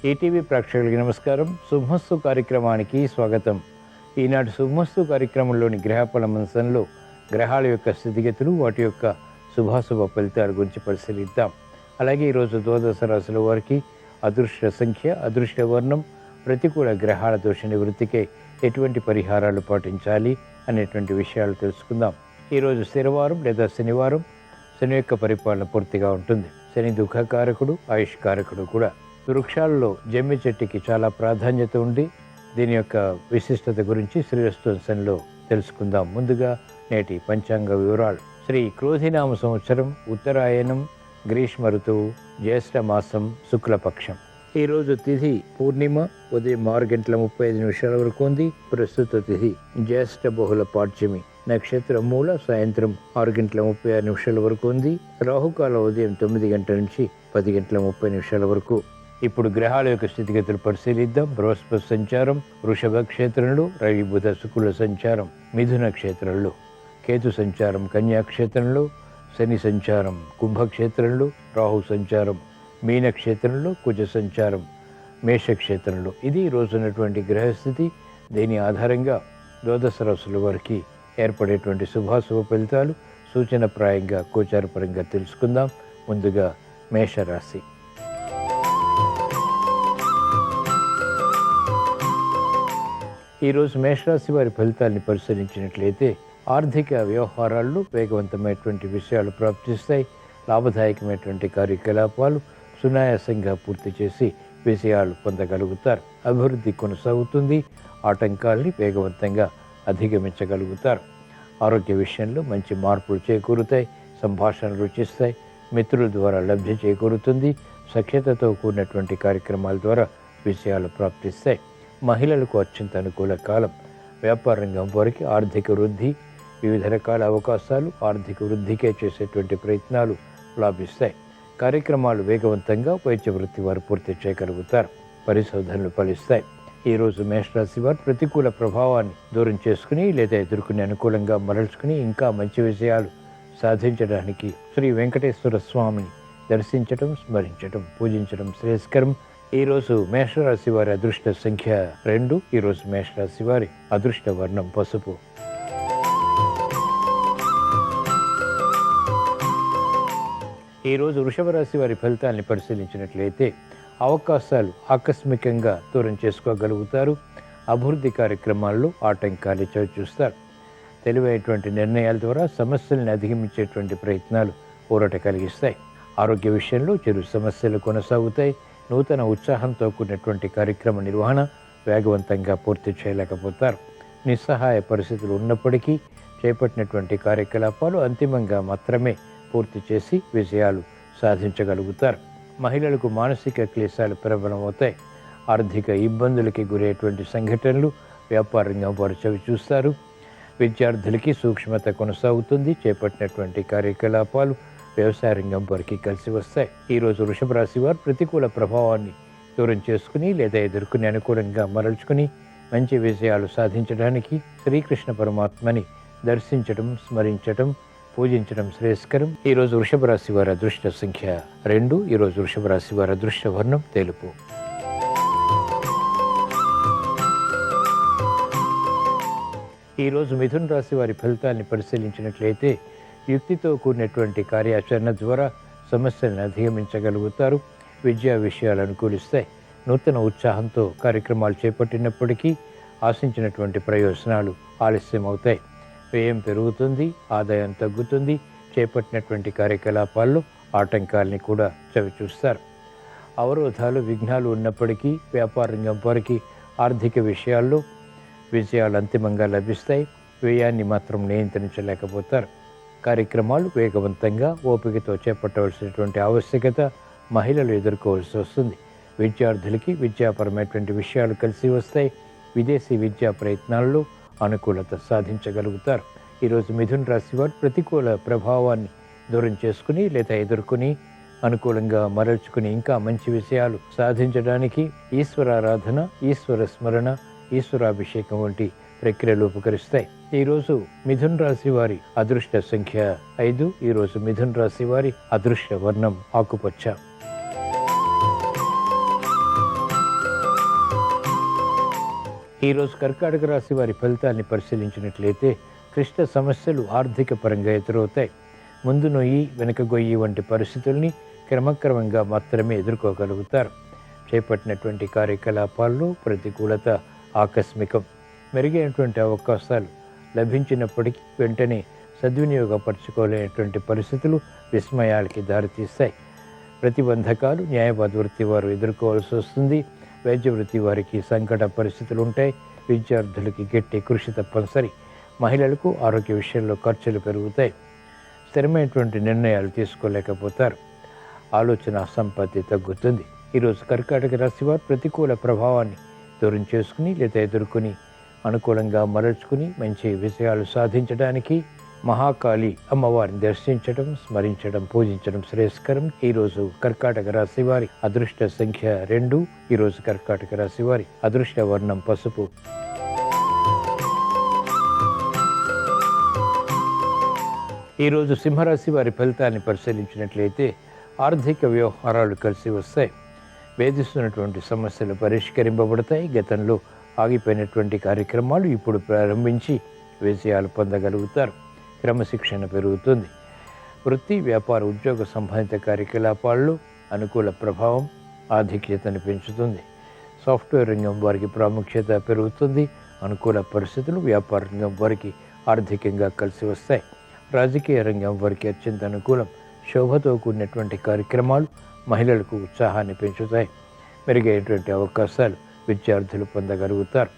ETV ప్రేక్షకులకి నమస్కారం. శుభమస్తు కార్యక్రమానికి స్వాగతం. ఈనాటి శుభమస్తు కార్యక్రమంలోని గ్రహఫల మంచంలో గ్రహాల యొక్క స్థితిగతులు, వాటి యొక్క శుభాశుభ ఫలితాల గురించి పరిశీలిద్దాం. అలాగే ఈరోజు ద్వాదశ రాశుల వారికి అదృష్ట సంఖ్య, అదృష్ట వర్ణం, ప్రతికూల గ్రహాల దోష నివృత్తికే ఎటువంటి పరిహారాలు పాటించాలి అనేటువంటి విషయాలు తెలుసుకుందాం. ఈరోజు శనివారం లేదా శనివారం. శని యొక్క పరిపాలన పూర్తిగా ఉంటుంది. శని దుఃఖకారకుడు, ఆయుష్కారకుడు కూడా. వృక్షాలలో జమ్మి చెట్టుకి చాలా ప్రాధాన్యత ఉంది. దీని యొక్క విశిష్టత గురించి శ్రీరస్తోత్సవంలో తెలుసుకుందాం. ముందుగా నేటి పంచాంగ వివరాలు. శ్రీ క్రోధినామ సంవత్సరం, ఉత్తరాయణం, గ్రీష్మ ఋతువు, జ్యేష్ఠ మాసం, శుక్లపక్షం. ఈరోజు తిథి పూర్ణిమ, ఉదయం 6:35 వరకు ఉంది. ప్రస్తుత తిథి జ్యేష్ఠ బహుళ పాడ్యమి. నక్షత్రం మూల సాయంత్రం 6:36 వరకు ఉంది. రాహుకాలం ఉదయం 9 గంటల నుంచి 10:30 వరకు. ఇప్పుడు గ్రహాల యొక్క స్థితిగతులు పరిశీలిద్దాం. బృహస్పతి సంచారం వృషభ క్షేత్రంలో, రవి బుధ శుక్రుల సంచారం మిథున క్షేత్రంలో, కేతు సంచారం కన్యా క్షేత్రంలో, శని సంచారం కుంభక్షేత్రంలో, రాహు సంచారం మీన క్షేత్రంలో, కుజ సంచారం మేషక్షేత్రంలో. ఇది రోజున్నటువంటి గ్రహస్థితి. దీని ఆధారంగా ద్వాదశ రాశుల వారికి ఏర్పడేటువంటి శుభాశుభ ఫలితాలు సూచనప్రాయంగా గోచారపరంగా తెలుసుకుందాం. ముందుగా మేషరాశి. ఈరోజు మేషరాశి వారి ఫలితాన్ని పరిశీలించినట్లయితే ఆర్థిక వ్యవహారాల్లో వేగవంతమైనటువంటి విషయాలు ప్రాప్తిస్తాయి. లాభదాయకమైనటువంటి కార్యకలాపాలు సునాయాసంగా పూర్తి చేసి విజయాలు పొందగలుగుతారు. అభివృద్ధి కొనసాగుతుంది. ఆటంకాల్ని వేగవంతంగా అధిగమించగలుగుతారు. ఆరోగ్య విషయంలో మంచి మార్పులు చేకూరుతాయి. సంభాషణలు రుచిస్తాయి. మిత్రుల ద్వారా లబ్ధి చేకూరుతుంది. సఖ్యతతో కూడినటువంటి కార్యక్రమాల ద్వారా విజయాలు ప్రాప్తిస్తాయి. మహిళలకు అత్యంత అనుకూల కాలం. వ్యాపార రంగం వారికి ఆర్థిక వృద్ధి, వివిధ రకాల అవకాశాలు, ఆర్థిక వృద్ధికే చేసేటువంటి ప్రయత్నాలు లాభిస్తాయి. కార్యక్రమాలు వేగవంతంగా వైద్య వృత్తి వారు పూర్తి చేయగలుగుతారు. పరిశోధనలు ఫలిస్తాయి. ఈరోజు మేషరాశి వారు ప్రతికూల ప్రభావాన్ని దూరం చేసుకుని లేదా ఎదుర్కొని అనుకూలంగా మరల్చుకుని ఇంకా మంచి విజయాలు సాధించడానికి శ్రీ వెంకటేశ్వర స్వామిని దర్శించటం, స్మరించటం, పూజించడం శ్రేయస్కరం. ఈరోజు మేషరాశి వారి అదృష్ట సంఖ్య 2. ఈరోజు మేషరాశి వారి అదృష్ట వర్ణం పసుపు. ఈరోజు వృషభ రాశి వారి ఫలితాన్ని పరిశీలించినట్లయితే అవకాశాలు ఆకస్మికంగా దూరం చేసుకోగలుగుతారు. అభివృద్ధి కార్యక్రమాల్లో ఆటంకాలు చవిచూస్తారు. తెలివైనటువంటి నిర్ణయాల ద్వారా సమస్యలను అధిగమించేటువంటి ప్రయత్నాలు ఊరట కలిగిస్తాయి. ఆరోగ్య విషయంలో చిరు సమస్యలు కొనసాగుతాయి. నూతన ఉత్సాహంతో కూడినటువంటి కార్యక్రమ నిర్వహణ వేగవంతంగా పూర్తి చేయలేకపోతారు. నిస్సహాయ పరిస్థితులు ఉన్నప్పటికీ చేపట్టినటువంటి కార్యకలాపాలు అంతిమంగా మాత్రమే పూర్తి చేసి విజయాలు సాధించగలుగుతారు. మహిళలకు మానసిక క్లేశాలు ప్రబలమవుతాయి. ఆర్థిక ఇబ్బందులకి గురయ్యేటువంటి సంఘటనలు వ్యాపార రంగం వారు చవి చూస్తారు. విద్యార్థులకి సూక్ష్మత కొనసాగుతుంది. చేపట్టినటువంటి కార్యకలాపాలు వ్యవసాయ రంగం వారికి కలిసి వస్తాయి. ఈరోజు వృషభ రాశి వారు ప్రతికూల ప్రభావాన్ని దూరం చేసుకుని లేదా ఎదుర్కొని అనుకూలంగా మరల్చుకుని మంచి విజయాలు సాధించడానికి శ్రీకృష్ణ పరమాత్మని దర్శించడం, స్మరించడం, పూజించడం శ్రేయస్కరం. ఈరోజు వృషభ రాశి వారి అదృష్ట సంఖ్య 2. ఈరోజు వృషభ రాశి వారి అదృష్ట వర్ణం తెలుపు. ఈరోజు మిథున రాశి వారి ఫలితాన్ని పరిశీలించినట్లయితే యుక్తితో కూడినటువంటి కార్యాచరణ ద్వారా సమస్యలను అధిగమించగలుగుతారు. విద్యా విషయాలు అనుకూలిస్తాయి. నూతన ఉత్సాహంతో కార్యక్రమాలు చేపట్టినప్పటికీ ఆశించినటువంటి ప్రయోజనాలు ఆలస్యం అవుతాయి. వ్యయం పెరుగుతుంది. ఆదాయం తగ్గుతుంది. చేపట్టినటువంటి కార్యకలాపాల్లో ఆటంకాలని కూడా చవిచూస్తారు. అవరోధాలు, విఘ్నాలు ఉన్నప్పటికీ వ్యాపార రంగం వారికి ఆర్థిక విషయాల్లో విజయాలు అంతిమంగా లభిస్తాయి. వ్యయాన్ని మాత్రం నియంత్రించలేకపోతారు. కార్యక్రమాలు వేగవంతంగా ఓపికతో చేపట్టవలసినటువంటి ఆవశ్యకత మహిళలు ఎదుర్కోవాల్సి వస్తుంది. విద్యార్థులకి విద్యాపరమైనటువంటి విషయాలు కలిసి వస్తాయి. విదేశీ విద్యా ప్రయత్నాల్లో అనుకూలత సాధించగలుగుతారు. ఈరోజు మిథున రాశి వారు ప్రతికూల ప్రభావాన్ని దూరం చేసుకుని లేదా ఎదుర్కొని అనుకూలంగా మరల్చుకుని ఇంకా మంచి విషయాలు సాధించడానికి ఈశ్వరారాధన, ఈశ్వర స్మరణ, ఈశ్వరాభిషేకం వంటి ప్రక్రియలు ఉపకరిస్తాయి. ఈరోజు మిథున రాశి వారి అదృష్ట సంఖ్య 5. ఈరోజు మిథున రాశి వారి అదృష్ట వర్ణం ఆకుపచ్చ. ఈరోజు కర్కాటక రాశి వారి ఫలితాన్ని పరిశీలించినట్లయితే క్లిష్ట సమస్యలు ఆర్థిక పరంగా ఎదురవుతాయి. ముందు నొయ్యి వెనుక గొయ్యి వంటి పరిస్థితుల్ని క్రమక్రమంగా మాత్రమే ఎదుర్కోగలుగుతారు. చేపట్టినటువంటి కార్యకలాపాల్లో ప్రతికూలత ఆకస్మికం. మెరుగైనటువంటి అవకాశాలు లభించినప్పటికీ వెంటనే సద్వినియోగపరచుకోలేనటువంటి పరిస్థితులు విస్మయాలకి దారితీస్తాయి. ప్రతిబంధకాలు న్యాయవాద వృత్తి వారు ఎదుర్కోవాల్సి వస్తుంది. వైద్య వృత్తి వారికి సంకట పరిస్థితులు ఉంటాయి. విద్యార్థులకి గట్టి కృషి తప్పనిసరి. మహిళలకు ఆరోగ్య విషయంలో ఖర్చులు పెరుగుతాయి. స్థిరమైనటువంటి నిర్ణయాలు తీసుకోలేకపోతారు. ఆలోచన సంపత్తి తగ్గుతుంది. ఈరోజు కర్కాటక రాశి వారు ప్రతికూల ప్రభావాన్ని దూరం చేసుకుని లేదా ఎదుర్కొని అనుకూలంగా మరల్చుకుని మంచి విషయాలు సాధించడానికి మహాకాళి అమ్మవారిని దర్శించడం, స్మరించడం, పూజించడం శ్రేయస్కరం. ఈరోజు కర్కాటక రాశి వారి అదృష్ట సంఖ్య 2. ఈరోజు కర్కాటక రాశి వారి అదృష్ట వర్ణం పసుపు. ఈరోజు సింహరాశి వారి ఫలితాన్ని పరిశీలించినట్లయితే ఆర్థిక వ్యవహారాలు కలిసి వస్తాయి. వేధిస్తున్నటువంటి సమస్యలు పరిష్కరింపబడతాయి. గతంలో ఆగిపోయినటువంటి కార్యక్రమాలు ఇప్పుడు ప్రారంభించి విజయాలు పొందగలుగుతారు. క్రమశిక్షణ పెరుగుతుంది. వృత్తి, వ్యాపార, ఉద్యోగ సంబంధిత కార్యకలాపాల్లో అనుకూల ప్రభావం ఆధిక్యతను పెంచుతుంది. సాఫ్ట్వేర్ రంగం వారికి ప్రాముఖ్యత పెరుగుతుంది. అనుకూల పరిస్థితులు వ్యాపార రంగం వారికి ఆర్థికంగా కలిసి వస్తాయి. రాజకీయ రంగం వారికి అత్యంత అనుకూలం. శోభతో కూడినటువంటి కార్యక్రమాలు మహిళలకు ఉత్సాహాన్ని పెంచుతాయి. మెరుగైనటువంటి అవకాశాలు విద్యార్థులు పొందగలుగుతారు.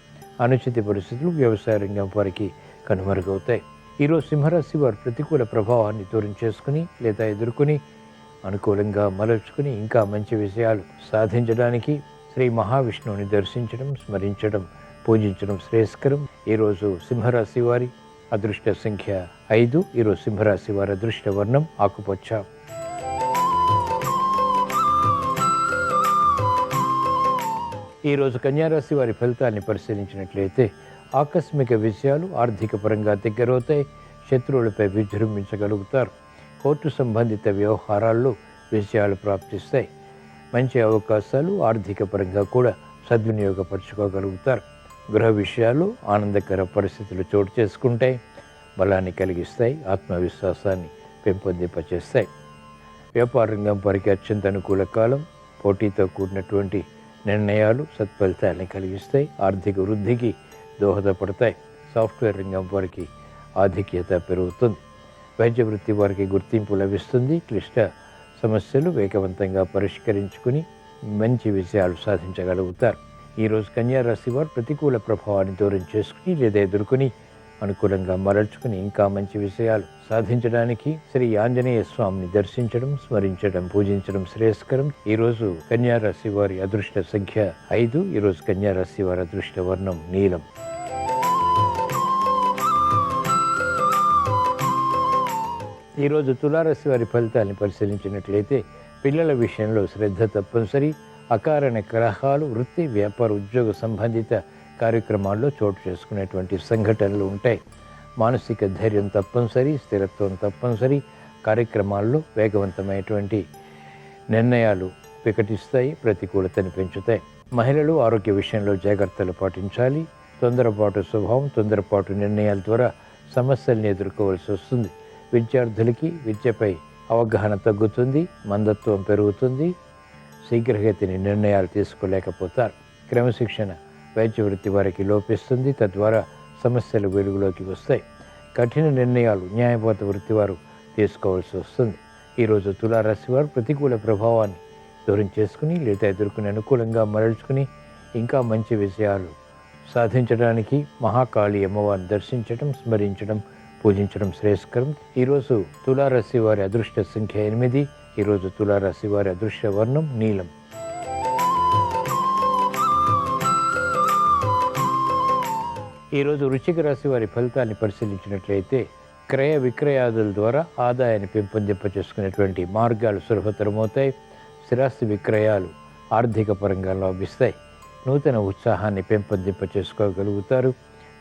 అనుచిత పరిస్థితులు వ్యవసాయ రంగం వారికి కనుమరుగవుతాయి. ఈరోజు సింహరాశి వారు ప్రతికూల ప్రభావాన్ని దూరం చేసుకుని లేదా ఎదుర్కొని అనుకూలంగా మలచుకుని ఇంకా మంచి విషయాలు సాధించడానికి శ్రీ మహావిష్ణువుని దర్శించడం, స్మరించడం, పూజించడం శ్రేయస్కరం. ఈరోజు సింహరాశి వారి అదృష్ట సంఖ్య 5. ఈరోజు సింహరాశి వారి అదృష్ట వర్ణం ఆకుపచ్చ. ఈరోజు కన్యారాశి వారి ఫలితాన్ని పరిశీలించినట్లయితే ఆకస్మిక విషయాలు ఆర్థిక పరంగా దగ్గరవుతాయి. శత్రువులపై విజృంభించగలుగుతారు. కోర్టు సంబంధిత వ్యవహారాల్లో విజయాలు ప్రాప్తిస్తాయి. మంచి అవకాశాలు ఆర్థిక పరంగా కూడా సద్వినియోగపరచుకోగలుగుతారు. గృహ విషయాలు ఆనందకర పరిస్థితులు చోటు చేసుకుంటాయి. బలాన్ని కలిగిస్తాయి. ఆత్మవిశ్వాసాన్ని పెంపొందింపచేస్తాయి. వ్యాపార రంగం వారికి అత్యంత అనుకూల కాలం. పోటీతో కూడినటువంటి నిర్ణయాలు సత్ఫలితాన్ని కలిగిస్తాయి. ఆర్థిక వృద్ధికి దోహదపడతాయి. సాఫ్ట్వేర్ రంగం వారికి ఆధిక్యత పెరుగుతుంది. వైద్య వృత్తి వారికి గుర్తింపు లభిస్తుంది. క్లిష్ట సమస్యలు వేగవంతంగా పరిష్కరించుకుని మంచి విజయాలు సాధించగలుగుతారు. ఈరోజు కన్యారాశి వారు ప్రతికూల ప్రభావాన్ని దూరం చేసుకుని లేదా ఎదుర్కొని అనుకూలంగా మరల్చుకుని ఇంకా మంచి విషయాలు సాధించడానికి శ్రీ ఆంజనేయ స్వామిని దర్శించడం, స్మరించడం, పూజించడం శ్రేయస్కరం. ఈరోజు కన్యారాశి వారి అదృష్ట సంఖ్య 5. ఈరోజు కన్యారాశి వారి అదృష్ట వర్ణం నీలం. ఈరోజు తులారాశి వారి ఫలితాన్ని పరిశీలించినట్లయితే పిల్లల విషయంలో శ్రద్ధ తప్పనిసరి. అకారణ కలహాలు వృత్తి, వ్యాపార, ఉద్యోగ సంబంధిత కార్యక్రమాల్లో చోటు చేసుకునేటువంటి సంఘటనలు ఉంటాయి. మానసిక ధైర్యం తప్పనిసరి. స్థిరత్వం తప్పనిసరి. కార్యక్రమాల్లో వేగవంతమైనటువంటి నిర్ణయాలు వికటిస్తాయి. ప్రతికూలతను పెంచుతాయి. మహిళలు ఆరోగ్య విషయంలో జాగ్రత్తలు పాటించాలి. తొందరపాటు స్వభావం, తొందరపాటు నిర్ణయాల ద్వారా సమస్యల్ని ఎదుర్కోవాల్సి వస్తుంది. విద్యార్థులకి విద్యపై అవగాహన తగ్గుతుంది. మందత్వం పెరుగుతుంది. శీఘ్రగతిని నిర్ణయాలు తీసుకోలేకపోతారు. క్రమశిక్షణ వైద్య వృత్తి వారికి లోపిస్తుంది. తద్వారా సమస్యలు వెలుగులోకి వస్తాయి. కఠిన నిర్ణయాలు న్యాయవాద వృత్తి వారు తీసుకోవాల్సి వస్తుంది. ఈరోజు తులారాశి వారు ప్రతికూల ప్రభావాన్ని దూరం చేసుకుని లేదా ఎదుర్కొని అనుకూలంగా మరల్చుకుని ఇంకా మంచి విషయాలు సాధించడానికి మహాకాళి అమ్మవారిని దర్శించడం, స్మరించడం, పూజించడం శ్రేయస్కరం. ఈరోజు తులారాశి వారి అదృష్ట సంఖ్య 8. ఈరోజు తులారాశి వారి అదృష్ట వర్ణం నీలం. ఈరోజు వృశ్చిక రాశి వారి ఫలితాన్ని పరిశీలించినట్లయితే క్రయ విక్రయాదుల ద్వారా ఆదాయాన్ని పెంపొందింపచేసుకునేటువంటి మార్గాలు సులభతరమవుతాయి. స్థిరాస్తి విక్రయాలు ఆర్థిక పరంగా లాభిస్తాయి. నూతన ఉత్సాహాన్ని పెంపొందింపచేసుకోగలుగుతారు.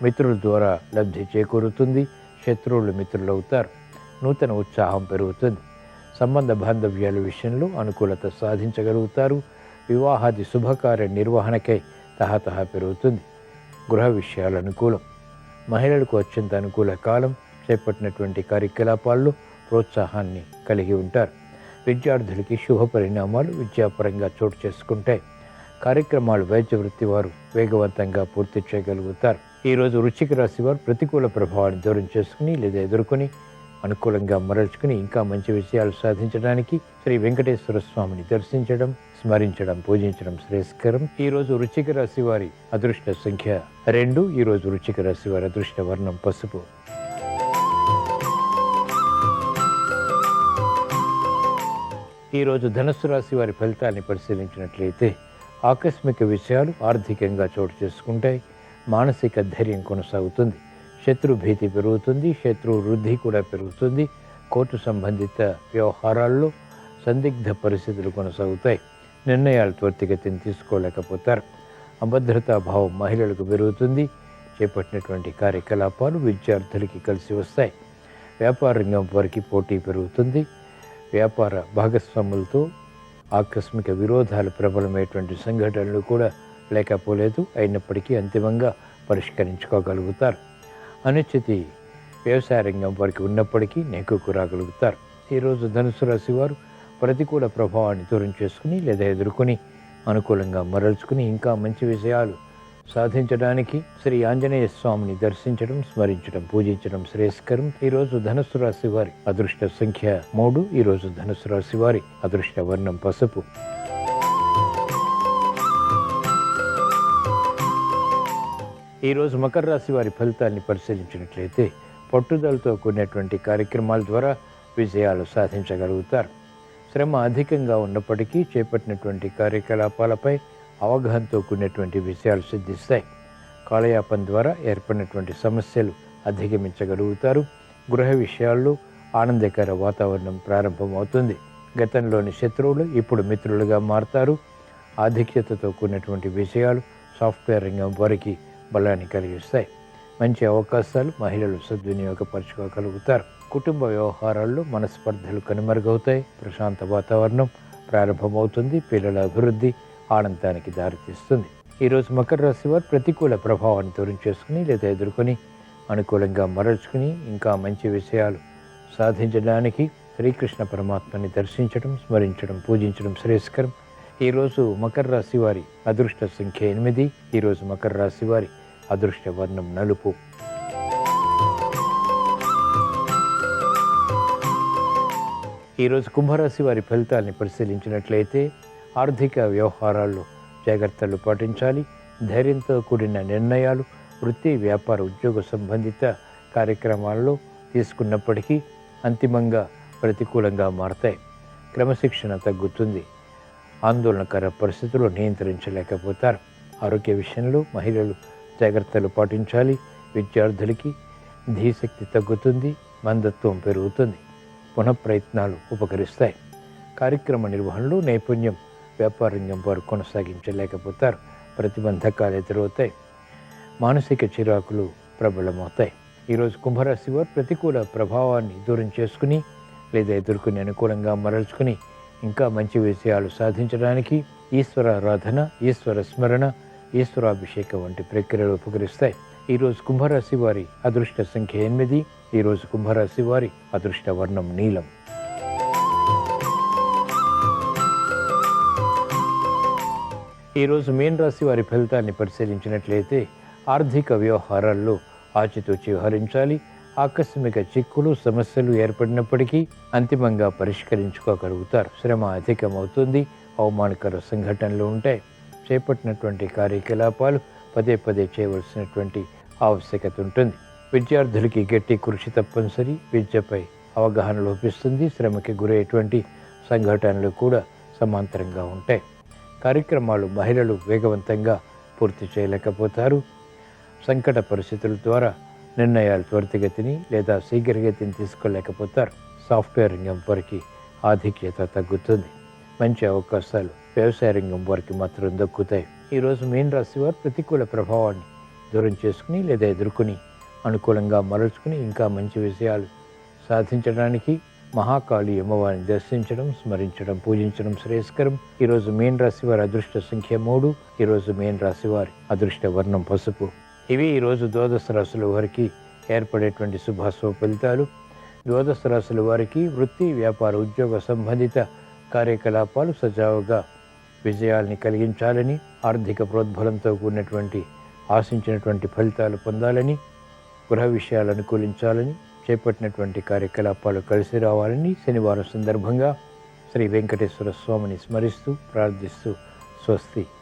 మిత్రుల ద్వారా లబ్ధి చేకూరుతుంది. శత్రువులు మిత్రులవుతారు. నూతన ఉత్సాహం పెరుగుతుంది. సంబంధ బాంధవ్యాల విషయంలో అనుకూలత సాధించగలుగుతారు. వివాహాది శుభకార్య నిర్వహణకై తహతహ పెరుగుతుంది. గృహ విషయాలు అనుకూలం. మహిళలకు అత్యంత అనుకూల కాలం. చేపట్టినటువంటి కార్యకలాపాల్లో ప్రోత్సాహాన్ని కలిగి ఉంటారు. విద్యార్థులకి శుభ పరిణామాలు విద్యాపరంగా చోటు చేసుకుంటాయి. కార్యక్రమాలు వైద్య వృత్తి వారు వేగవంతంగా పూర్తి చేయగలుగుతారు. ఈరోజు వృశ్చిక రాశి వారు ప్రతికూల ప్రభావాన్ని దూరం చేసుకుని లేదా ఎదుర్కొని అనుకూలంగా మరల్చుకుని ఇంకా మంచి విషయాలు సాధించడానికి శ్రీ వెంకటేశ్వర స్వామిని దర్శించడం, స్మరించడం, పూజించడం శ్రేయస్కరం. ఈరోజు వృశ్చిక రాశి వారి అదృష్ట సంఖ్య 2. ఈరోజు వృశ్చిక రాశి వారి అదృష్ట వర్ణం పసుపు. ఈరోజు ధనుస్సు రాశి వారి ఫలితాన్ని పరిశీలించినట్లయితే ఆకస్మిక విషయాలు ఆర్థికంగా చోటు చేసుకుంటాయి. మానసిక ధైర్యం కొనసాగుతుంది. శత్రు భీతి పెరుగుతుంది. శత్రు వృద్ధి కూడా పెరుగుతుంది. కోర్టు సంబంధిత వ్యవహారాల్లో సందిగ్ధ పరిస్థితులు కొనసాగుతాయి. నిర్ణయాలు త్వరితగతిని తీసుకోలేకపోతారు. అభద్రతా భావం మహిళలకు పెరుగుతుంది. చేపట్టినటువంటి కార్యకలాపాలు విద్యార్థులకి కలిసి వస్తాయి. వ్యాపార రంగం వారికి పోటీ పెరుగుతుంది. వ్యాపార భాగస్వాములతో ఆకస్మిక విరోధాలు ప్రబలమైనటువంటి సంఘటనలు కూడా లేకపోలేదు. అయినప్పటికీ అంతిమంగా పరిష్కరించుకోగలుగుతారు. అనిశ్చితి వ్యవసాయ రంగం వారికి ఉన్నప్పటికీ నెగ్గుకు రాగలుగుతారు. ఈరోజు ధనుసు రాశి వారు ప్రతికూల ప్రభావాన్ని దూరం చేసుకుని లేదా ఎదుర్కొని అనుకూలంగా మరల్చుకుని ఇంకా మంచి విషయాలు సాధించడానికి శ్రీ ఆంజనేయ స్వామిని దర్శించడం, స్మరించడం, పూజించడం శ్రేయస్కరం. ఈరోజు ధనుసు రాశి వారి అదృష్ట సంఖ్య 3. ఈరోజు ధనుసు రాశి వారి అదృష్ట వర్ణం పసుపు. ఈరోజు మకర రాశి వారి ఫలితాన్ని పరిశీలించినట్లయితే పట్టుదలతో కూడినటువంటి కార్యక్రమాల ద్వారా విజయాలు సాధించగలుగుతారు. శ్రమ అధికంగా ఉన్నప్పటికీ చేపట్టినటువంటి కార్యకలాపాలపై అవగాహనతో కూడినటువంటి విషయాలు సిద్ధిస్తాయి. కాలయాపన ద్వారా ఏర్పడినటువంటి సమస్యలు అధిగమించగలుగుతారు. గృహ విషయాల్లో ఆనందకర వాతావరణం ప్రారంభమవుతుంది. గతంలోని శత్రువులు ఇప్పుడు మిత్రులుగా మారతారు. ఆధిక్యతతో కూడినటువంటి విషయాలు సాఫ్ట్వేర్ రంగం వారికి బలాన్ని కలిగిస్తాయి. మంచి అవకాశాలు మహిళలు సద్వినియోగపరచుకోగలుగుతారు. కుటుంబ వ్యవహారాల్లో మనస్పర్ధలు కనుమరుగవుతాయి. ప్రశాంత వాతావరణం ప్రారంభమవుతుంది. పిల్లల అభివృద్ధి ఆనందానికి దారితీస్తుంది. ఈరోజు మకర రాశి వారు ప్రతికూల ప్రభావాన్ని దూరం చేసుకుని లేదా ఎదుర్కొని అనుకూలంగా మరల్చుకుని ఇంకా మంచి విషయాలు సాధించడానికి శ్రీకృష్ణ పరమాత్మని దర్శించడం, స్మరించడం, పూజించడం శ్రేయస్కరం. ఈరోజు మకర రాశి వారి అదృష్ట సంఖ్య 8. ఈరోజు మకర రాశి వారి అదృష్ట వర్ణం నలుపు. ఈరోజు కుంభరాశి వారి ఫలితాలని పరిశీలించినట్లయితే ఆర్థిక వ్యవహారాల్లో జాగ్రత్తలు పాటించాలి. ధైర్యంతో కూడిన నిర్ణయాలు వృత్తి, వ్యాపార, ఉద్యోగ సంబంధిత కార్యక్రమాల్లో తీసుకున్నప్పటికీ అంతిమంగా ప్రతికూలంగా మారతాయి. క్రమశిక్షణ తగ్గుతుంది. ఆందోళనకర పరిస్థితులు నియంత్రించలేకపోతారు. ఆరోగ్య విషయంలో మహిళలు జాగ్రత్తలు పాటించాలి. విద్యార్థులకి ధీశక్తి తగ్గుతుంది. మందత్వం పెరుగుతుంది. పునఃప్రయత్నాలు ఉపకరిస్తాయి. కార్యక్రమ నిర్వహణలో నైపుణ్యం వ్యాపార రంగం వారు కొనసాగించలేకపోతారు. ప్రతిబంధకాలు ఎదురవుతాయి. మానసిక చిరాకులు ప్రబలమవుతాయి. ఈరోజు కుంభరాశి వారు ప్రతికూల ప్రభావాన్ని దూరం చేసుకుని లేదా ఎదుర్కొని అనుకూలంగా మరల్చుకుని ఇంకా మంచి విషయాలు సాధించడానికి ఈశ్వరారాధన, ఈశ్వర స్మరణ, ఈశ్వరాభిషేకం వంటి ప్రక్రియలు ఉపకరిస్తాయి. ఈరోజు కుంభరాశి వారి అదృష్ట సంఖ్య 8. ఈరోజు కుంభరాశి వారి అదృష్ట వర్ణం నీలం. ఈరోజు మీన రాశి వారి ఫలితాన్ని పరిశీలించినట్లయితే ఆర్థిక వ్యవహారాల్లో ఆచితూచి వ్యవహరించాలి. ఆకస్మిక చిక్కులు, సమస్యలు ఏర్పడినప్పటికీ అంతిమంగా పరిష్కరించుకోగలుగుతారు. శ్రమ అధికమవుతుంది. అవమానకర సంఘటనలు ఉంటాయి. చేపట్టినటువంటి కార్యకలాపాలు పదే పదే చేయవలసినటువంటి ఆవశ్యకత ఉంటుంది. విద్యార్థులకి గట్టి కృషి తప్పనిసరి. విద్యపై అవగాహన లోపిస్తుంది. శ్రమకి గురయ్యేటువంటి సంఘటనలు కూడా సమాంతరంగా ఉంటాయి. కార్యక్రమాలు మహిళలు వేగవంతంగా పూర్తి చేయలేకపోతారు. సంకట పరిస్థితుల ద్వారా నిర్ణయాలు త్వరితగతిని లేదా శీఘ్రగతిని తీసుకోలేకపోతారు. సాఫ్ట్వేర్ రంగం వారికి ఆధిక్యత తగ్గుతుంది. మంచి అవకాశాలు వ్యవసాయ రంగం వారికి మాత్రం దక్కుతాయి. ఈరోజు మీన రాశి వారు ప్రతికూల ప్రభావాన్ని దూరం చేసుకుని లేదా ఎదుర్కొని అనుకూలంగా మరల్చుకుని ఇంకా మంచి విషయాలు సాధించడానికి మహాకాళి అమ్మవారిని దర్శించడం, స్మరించడం, పూజించడం శ్రేయస్కరం. ఈరోజు మీన రాశి వారి అదృష్ట సంఖ్య 3. ఈరోజు మీన రాశి వారి అదృష్ట వర్ణం పసుపు. ఇవి ఈరోజు ద్వాదశ రాశుల వారికి ఏర్పడేటువంటి శుభాశుభ ఫలితాలు. ద్వాదశ రాశుల వారికి వృత్తి, వ్యాపార, ఉద్యోగ సంబంధిత కార్యకలాపాలు సజావుగా విజయాల్ని కలిగించాలని, ఆర్థిక ప్రోద్బలంతో కూడినటువంటి ఆశించినటువంటి ఫలితాలు పొందాలని, గృహ విషయాలు అనుకూలించాలని, చేపట్టినటువంటి కార్యకలాపాలు కలిసి రావాలని శనివారం సందర్భంగా శ్రీ వెంకటేశ్వర స్వామిని స్మరిస్తూ ప్రార్థిస్తూ స్వస్తి.